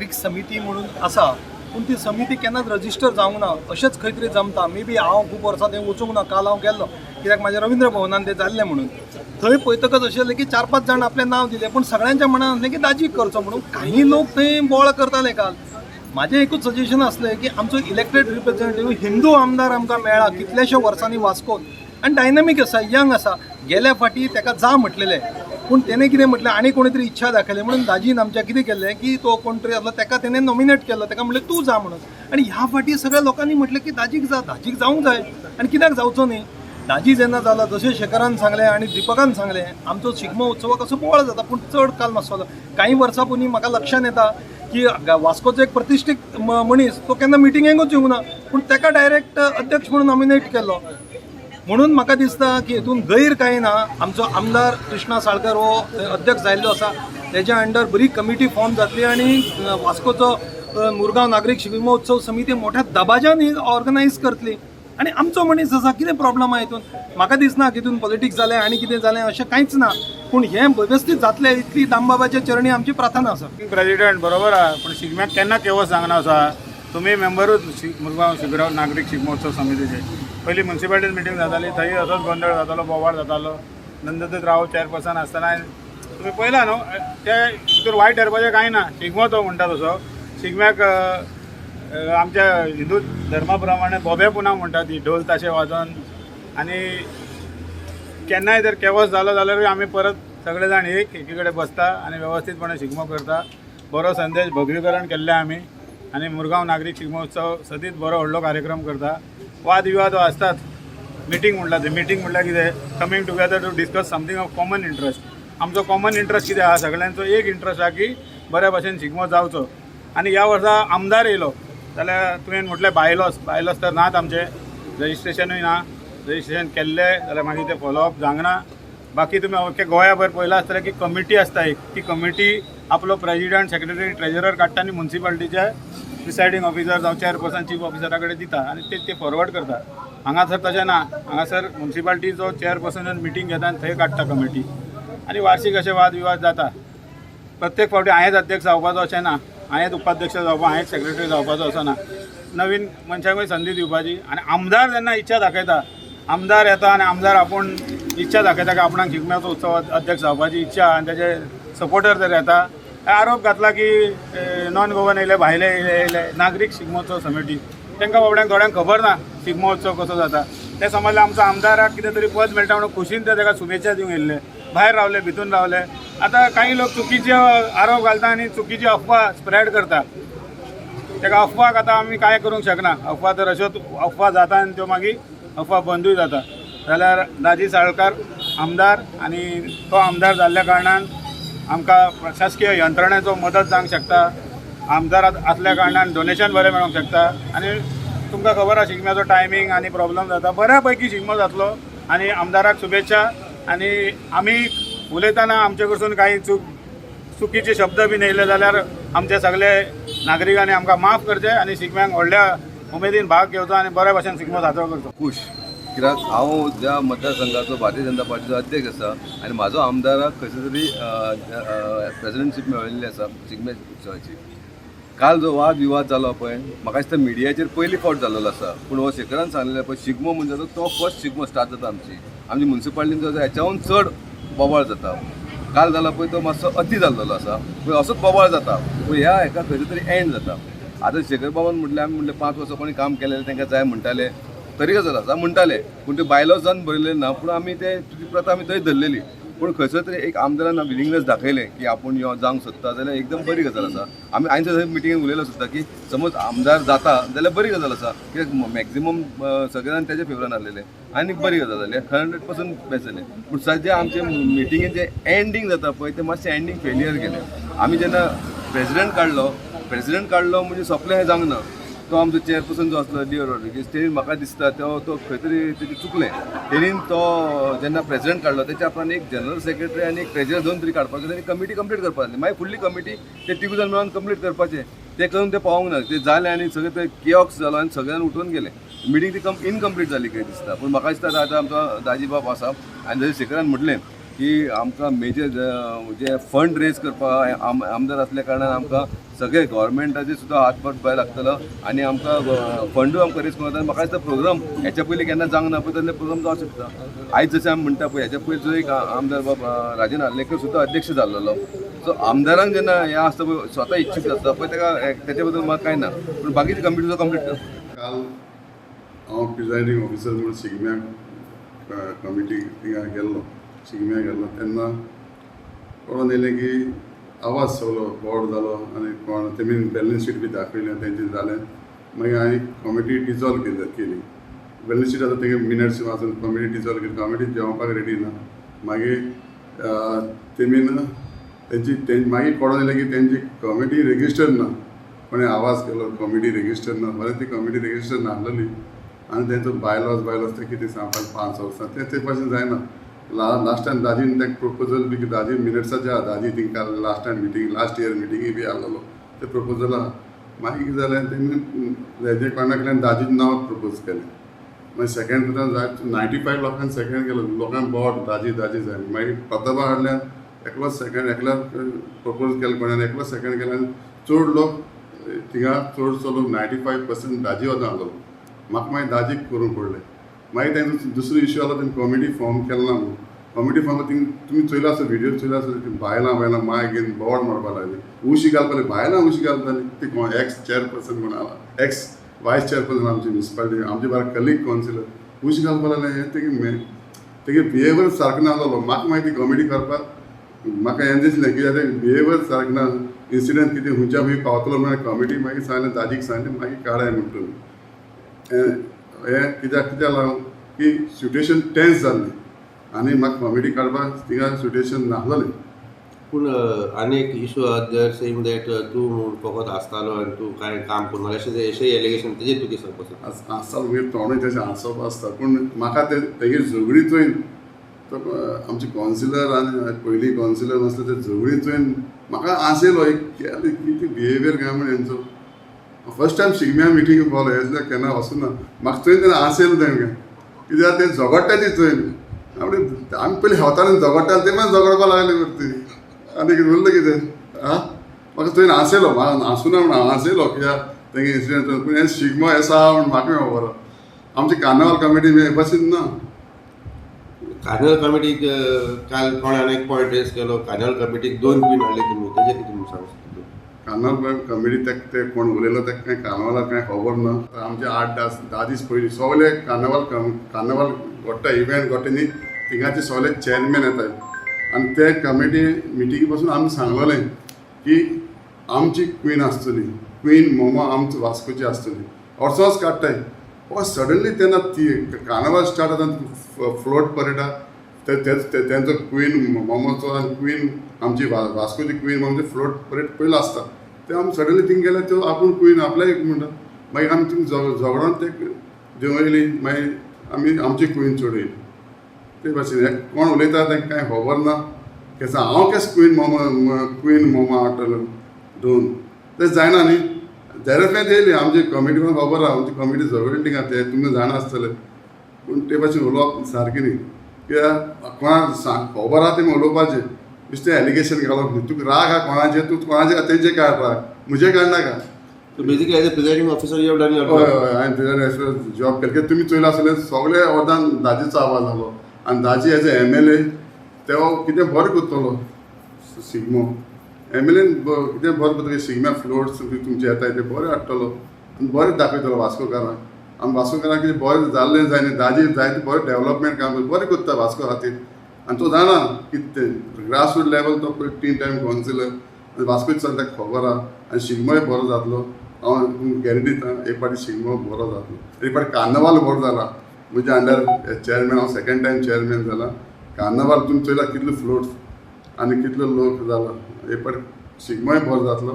नागरिक समिती म्हणून आसा पूण ती समिती केन्नाच रजिस्टर जावंक ना अशेंच खंय तरी जमता मे बी हांव खूब वर्सां थंय वचूंक ना काल हांव गेल्लो कित्याक म्हाज्या रवींद्र भवनान तें जाल्लें म्हणून थंय पळयतकच अशें जालें की 4-5 जाण आपलें नांव दिलें पूण सगळ्यांच्या मनांत आसलें की दाजीक करचो म्हणून काही लोक थंय बोळ करताले काल म्हाजें एकूच सजेशन आसलें की आमचो इलेक्टेड रिप्रेझेंटेटीव हिंदू आमदार आमकां मेळ्ळा कितल्याश्या वर्सांनी वास्कोन आनी डायनामीक आसा यंग आसा गेल्या फाटी ताका जा म्हटलेलें पूण तेणें कितें म्हटलें आनी कोणी तरी इच्छा दाखयली म्हणून दाजीन आमच्या कितें केलें की तो कोण तरी आसलो ताका तेणें नॉमिनेट केलो ताका म्हणलें तूं जा म्हणून आनी ह्या फाटी सगळ्या लोकांनी म्हटलें की दाजीक जावंक जाय आनी कित्याक जावचो न्ही दाजी जेन्ना जालो जशें शेखरान सांगलें आनी दिपकान सांगलें आमचो शिगमो उत्सवाक असो बोवाळ जाता पूण चड काल नासलो काही वर्सां पयलीं म्हाका लक्षांत येता की वास्कोचो एक प्रतिश्ठीत मनीस तो केन्ना मिटिंगेकूच येवंक ना पूण ताका डायरेक्ट अध्यक्ष म्हणून नॉमिनेट केलो म्हणून म्हाका दिसता की हितून गैर कांय ना आमचो आमदार कृष्णा साळकर हो अध्यक्ष जाल्लो आसा तेज्या अंडर बरी कमिटी फॉर्म जातली आनी वास्कोचो मुरगांव नागरीक शिगमो उत्सव समिती मोठ्या दबाज्यान ही ऑर्गनायज करतली आनी आमचो मनीस आसा कितें प्रॉब्लम आहा हितून म्हाका दिसना की हितून पॉलिटिक्स जालें आनी कितें जालें अशें कांयच ना पूण हें वेवस्थीत जातलें इतली दामबाबाच्या चरणी आमची प्रार्थना आसा प्रेसिडेंट बरोबर आहा पूण शिगम्याक केन्ना केवस सांगना आसा तुमी मेंबरूच मुरगांव शिगराव नागरीक शिगमोत्सव समितीचे पयलीं म्युन्सिपालिटीन मिटींग जाताली थंय असोच गोंधळ जातालो बोवाळ जातालो नंददत्त राव चेअरपर्सन आसतना तुमी पळयला न्हू ते भितर वायट ठरपाचें कांय ना शिगमो तो म्हणटा तसो शिगम्याक आमच्या हिंदू धर्मा प्रमाणे बोबे पुनव म्हणटा ती ढोल ताशे वाजोवन आनी केन्नाय जर केवस जालो जाल्यारूय आमी परत सगळे जाण एकी कडेन बसता आनी वेवस्थीतपणे शिगमो करता बरो संदेश भगवीकरण केल्लें आमी आनी मुरगांव नागरीक शिगमोत्सव सदींच बरो व्हडलो कार्यक्रम करता वाद विवाद आसतात मिटींग म्हणटा मिटींग म्हणल्यार कितें coming together to discuss something of common interest आमचो कॉमन इंट्रस्ट कितें आहा सगळ्यांचो एक इंट्रस्ट आहा की बऱ्या भशेन शिगमो जावचो आनी ह्या वर्सा आमदार येयलो जाल्यार तुवें म्हटलें बायलॉस तर नात आमचे रजिस्ट्रेशनूय ना रजिस्ट्रेशन केल्लें जाल्यार मागीर तें फॉलोअप जावंक बाकी तुमी अख्ख्या गोंयाभर पळयलां आसतलें की कमिटी आसता एक ती कमिटी आपलो प्रेसिडेंट सेक्रेटरी ट्रेजरर काडटा आनी म्युन्सिपालिटीचे प्रिसायडींग ऑफिसर जावं चेअरपर्सन चीफ ऑफिसरा कडेन दिता आनी ते फॉरवर्ड करता हांगासर तशें ना हांगासर म्युन्सिपालिटीचो चेअरपर्सन मिटींग घेता आनी थंय काडटा कमिटी आनी वार्षिक अशे वाद विवाद जाता प्रत्येक फावटी हांवेंच अध्यक्ष जावपाचो अशें ना हांवेंच उपाध्यक्ष जावपाक हांवेंच सेक्रेटरी जावपाचो असो ना नवीन मनशांकूय संदी दिवपाची आनी आमदार जेन्ना इच्छा दाखयता आमदार येता आनी आमदार आपूण इच्छा दाखयता की आपणाक शिगम्याचो उत्सव अध्यक्ष जावपाची इच्छा आनी तेजे सपोर्टर जर येता आरोप घातला की नॉन गोवन येयले भायले येयले नागरीक शिगमोत्सव समिती तांकां बाबड्यांक थोड्यांक खबर ना शिगमोत्सव कसो जाता ते समजले आमचो आमदाराक कितें तरी पद मेळटा म्हणून खुशीन ते ताका शुभेच्छा दिवंक येयल्ले भायर रावले भितून रावले आतां काही लोक चुकीचे आरोप घालता आनी चुकीची अफवा स्प्रेड करता ताका अफवाक आतां आमी कांय करूंक शकना अफवा तर अश्योच अफवा जाता आनी त्यो मागीर अफवा बंदूय जाता जाल्यार दाजी साळकार आमदार आनी तो आमदार जाल्ल्या कारणान आमकां प्रशासकीय यंत्रणेचो मदत जावंक शकता आमदार आसल्या कारणान डोनेशन बरें मेळोंक शकता आनी तुमकां खबर आसा शिगम्याचो टायमींग आनी प्रॉब्लम जाता बऱ्या पैकी शिगमो जातलो आनी आमदाराक शुभेच्छा आनी आमी उलयतना आमचे कडसून काही चुकीचे शब्द बी येयले जाल्यार आमचे सगळे नागरिकांनी आमकां माफ करचे आनी शिगम्याक व्हडल्या उमेदीन भाग घेवचो आनी बऱ्या भशेन शिगमो साजरो करचो खूश कित्याक हांव ज्या मतदारसंघाचो भारतीय जनता पार्टीचो अध्यक्ष आसा आनी म्हाजो आमदाराक खंयच्या तरी प्रेसिडेंटशीप मेळिल्ली आसा शिगमे उत्सवाची काल जो वाद विवाद जालो पळय म्हाका दिसता मिडियाचेर पयली फावट जाल्लो आसा पूण हो शेखरान सांगलेलो पळय शिगमो म्हणजे तो फर्स्ट शिगमो स्टार्ट जाता आमची म्युन्सिपालिटीन हेच्याहून चड बोवाळ जाता काल जाला पळय तो मातसो अति जाल्लो आसा पूण असोच बोवाळ जाता पूण ह्या हेका खंयच्या तरी एंड जाता आतां शेखर बाबान म्हटलें आमी म्हणलें 5 वर्सां कोणी काम केलेलें तांकां जाय म्हणटाले तरी गजाल आसा म्हणटाले पूण ते बायलॉस जावन बरयले ना पूण आमी ते प्रथा आमी थंय धरलेली पूण खंयसर तरी एक आमदारान विलिंगनेस दाखयलें की आपूण यो जावंक सोदता जाल्यार एकदम बरी गजाल आसा आमी हांवें थंय मिटिंगेन उलयलो सुद्दां की समज आमदार जाता जाल्यार बरी गजाल आसा कित्याक मॅक्झिमम सगळे जाण तेजे फेवरान आसलेले आनी बरी गजाल जाली 100% बेस्ट जालें पूण सद्या आमचे मिटिंगेन जे एंडींग जाता पळय तें मातशें एंडींग फेलियर गेलें आमी जेन्ना प्रेसिडेंट काडलो म्हणजे सोंपलें हें जावंक ना तो आमचो चेअरपर्सन जो आसलो डी रॉड्रिगीस तेणी म्हाका दिसता तो खंय तरी तेजें चुकलें तेणीन तो जेन्ना प्रेसिडेंट काडलो तेच्या उपरांत एक जनरल सेक्रेटरी आनी एक ट्रेजरर दोन तरी काडपाक जाय कमिटी कंप्लीट करपाक जाय मागीर फुडली कमिटी ते तिगूय जाण मेळोन कंप्लीट करपाचें ते करून ते पावोंक ना ते जालें आनी सगळें ते किओक्स जालो आनी सगळ्यान उठून गेले मिटींग ती इनकम्प्लीट जाली कशें दिसता पूण म्हाका दिसता आतां आमचो दाजी बाब आसा आनी जशें शेखरान म्हटलें की आमकां मेजर जे फंड रेज करपाक आमदार असल्या कारणान आमकां सगळे गव्हर्मेंटाचे सुद्दां हातपाट भायर लागतलो आनी आमकां फंडूय आमकां रेज करता. म्हाका दिसता प्रोग्राम हेच्या पयलीं केन्ना जावंक ना पळय तसले प्रोग्राम जावंक शकता. आयज जशें आमी म्हणटा पळय हेच्या पयलीं जो एक आमदार बाबा राजन आर्लेकर सुद्दां अध्यक्ष जाल्लो. सो आमदारांक जेन्ना हें आसता पळय स्वता इच्छीत आसता पळय तेच्या बद्दल म्हाका कांय ना, पूण बाकीचे कमिटी कंप्लीट कर. काल हांव प्रिजायडींग ऑफिसर म्हणून शिगम्याक कमिटी थिंगा गेल्लो, शिगम्याक गेल्लो तेन्ना कळोन येयलें की आवाज सगळो बोर्ड जालो आनी कोण तेमी बॅलन्स शीट बी दाखयलें तेंचें जालें. मागीर हांवें कमिटी डिजॉल्व केली. बॅलन्स शीट आतां तेगे मिनट्स वाचून कमिटी डिजॉल्व केली. कमिटी जेवपाक रेडी ना. मागीर तेमीन मागीर कळोन येयलें की तेंची कमिटी रेजिस्टर ना. कोणें आवाज केलो कमिटी रेजिस्टर ना. बरें ती कमिटी रेजिस्टर नासलेली आनी तेंचो बायलॉज ते कितें सांगपाक 5 वर्सां ते भाशेन जायना. लास्टान दाजीन तें प्रोपोजल बी दाजी मिनट्साचे आहा दाजी थिंगा last time meeting last year मिटिंगी बी आहलो ते प्रोपोजल आहा. मागीर कितें जालें तेमी हेजे कोणाकडल्यान दाजीन नांव प्रपोज केलें. मागीर सेकेंड करता जाय 95 लोकांनी सेकेंड केलो. लोकांक बोट दाजी जाय. मागीर प्रतापा कडल्यान एकलो प्रपोज केलें कोणान एकलो सेकेंड केलें आनी चड लोक थिंगा चडसो लोक 95% दाजी वचून आहलो. म्हाका मागीर दाजीक करूंक पडलें. मागीर तेंचो दुसरो इश्यू आलो तेणी कमिटी फॉर्म केलो ना. कमिटी फॉर्म तुमी चोयलो आसा व्हिडियो चोयलो आसा बायलां माय घेवन बोर्ड मारपाक लागली. उशी घालताली बायलां उशी घालताली. ती एक्स चेअरपर्सन म्हणून आला एक्स वायस चेअरपर्सन आमची म्युनिसिपालिटी आमचे बारा कलीग कावन्सिलर उशी घालपाक लागले. तेगे बिहेवियर सारको नासलो. म्हाका मागीर ती कमिटी करपाक म्हाका हें दिसलें की आतां बिहेवियर सारको ना. इन्सिडंट कितें खंयच्या खंय पावतलो म्हण कमिटी मागीर सांगलें दाजीक सांगलें मागीर काडाय म्हणटून हें कित्याक लागून की सिट्युएशन टेन्स जाल्लें आनी म्हाका कमिटी काडपाक थिंगा सिट्युएशन नासलें. पूण आनीक इशू आहा देर सेइंग दॅट तूं फकत आसतालो आनी तूं कांय काम करना अशें एलिगेशन तेजेर तूं कितें सांगपाक आसतालो मागीर तोंडूय तशें हांसप आसता. पूण म्हाका तेगेर झगडी चोयन आमचे कावन्सिलर आनी पयलीं कावन्सिलर नासले ते झगडी चोयन म्हाका आसयलो एक कितें बिहेवियर काय म्हण हेंचो. फर्स्ट टायम शिगम्या मिटींग पावलो हें केन्ना वचूं ना. म्हाका चोयन तेणें आसयलो तेंगे कित्याक ते झगडटा ती चोयन आमी पयलीं हेवताले झगडटाले ते मागीर झगडपाक लागले करती आनी कितें उरलें कितें आं. म्हाका चोयन आसयलो म्हाका आसूं ना म्हण हांव आसयलो कित्याक तेगे इन्सिडंट. पूण हें शिगमो हें आहा म्हण म्हाका खबर. आमची कार्नावाल कमिटी हे भाशेन ना. कार्निवल कमिटीक काल कोणान एक पॉयंट रेज केलो कार्निवल कमिटीक 2 क्वीन हाडले तुमी तेजेर कितें तुमी सांगू शकता. कार्नावाल कमिटी ते कोण उलयलो ताका कांय कार्नावालाक कांय खबर ना. आमचे 8-10 दीस पयलीं सगळे कार्नावाल घडटा इव्हेंट घडटा न्ही थिंगाचे सगळे चेअरमॅन येतात आनी ते कमिटी मिटिंगी पासून आमी सांगलेलें की आमची क्वीन आसतली क्वीन मोमा आमची वास्कोची आसतली वर्सांच काडटाय. सडनली तेन्ना ती कार्नावाल स्टार्ट जाता फ्लोट परेड तेंचो क्वीन मोमोचो आनी क्वीन आमची वास्कोची क्वीन म्हणजे फ्लोट परेड पयलो आसता ते आमी सडनली थिंग गेले त्यो आपूण क्वीन आपल्या एक म्हणटा. मागीर आमी थिंग झगडोन ते देंवयली मागीर आमी आमची क्वीन चडयली. ते भाशेन हे कोण उलयता तांकां कांय खबर ना. केस हांव केस क्वीन मोमा हाडटलो 2 ते जायना न्ही. झेरफेंत येयली आमची कमिटी खबर आहा आमची कमिटी झगडली थिंगा ते तुमी जाणा आसतले. पूण ते भाशेन उलोवप सारकें न्ही कित्याक कोणाक खबर आहा तेमी उलोवपाचें. बेश्टें एलिगेशन घालप न्ही. तुका राग आहा कोणाचेर तूं कोणाचेर तेंचें काड राग म्हजें काडनाका. So basically as a presiding officer you have done your हय हांवें प्रिजायडींग जॉब केलें. तुमी चोयला आसतलें सगळे अर्दान दाजीचो आवाज आसलो आनी दाजी एज अ MLA तो कितें बरें करतलो शिगमो. MLAन कितें बरें करतलो शिगम्या फ्लोट्स तुमचे येताय ते बरें हाडटलो आनी बरें दाखयतलो वास्कोकारांक. आमी वास्कोकारांक कितें बरें जाल्लें जाय न्ही दाजी जायते बरें डेवलपमेंट काम बरें करता वास्को खातीर. आनी तो जाणा कितें तें ग्रासरूट लेवल तो 3 टायम कावन्सिलर आनी वास्कोची चलता ताका खबर आहा आनी शिगमोय बरो जातलो. हांव गॅरंटी दिता एक फावटी शिगमो बरो जातलो. एक फावटी कार्नावाल बरो जाला म्हज्या अंडर चेअरमॅन हांव सेकेंड टायम चेअरमॅन जाला. कार्नावाल तुमी चोयला कितले फ्लोट्स आनी कितलो लोक जाला. एक फावटी शिगमोय बरो जातलो.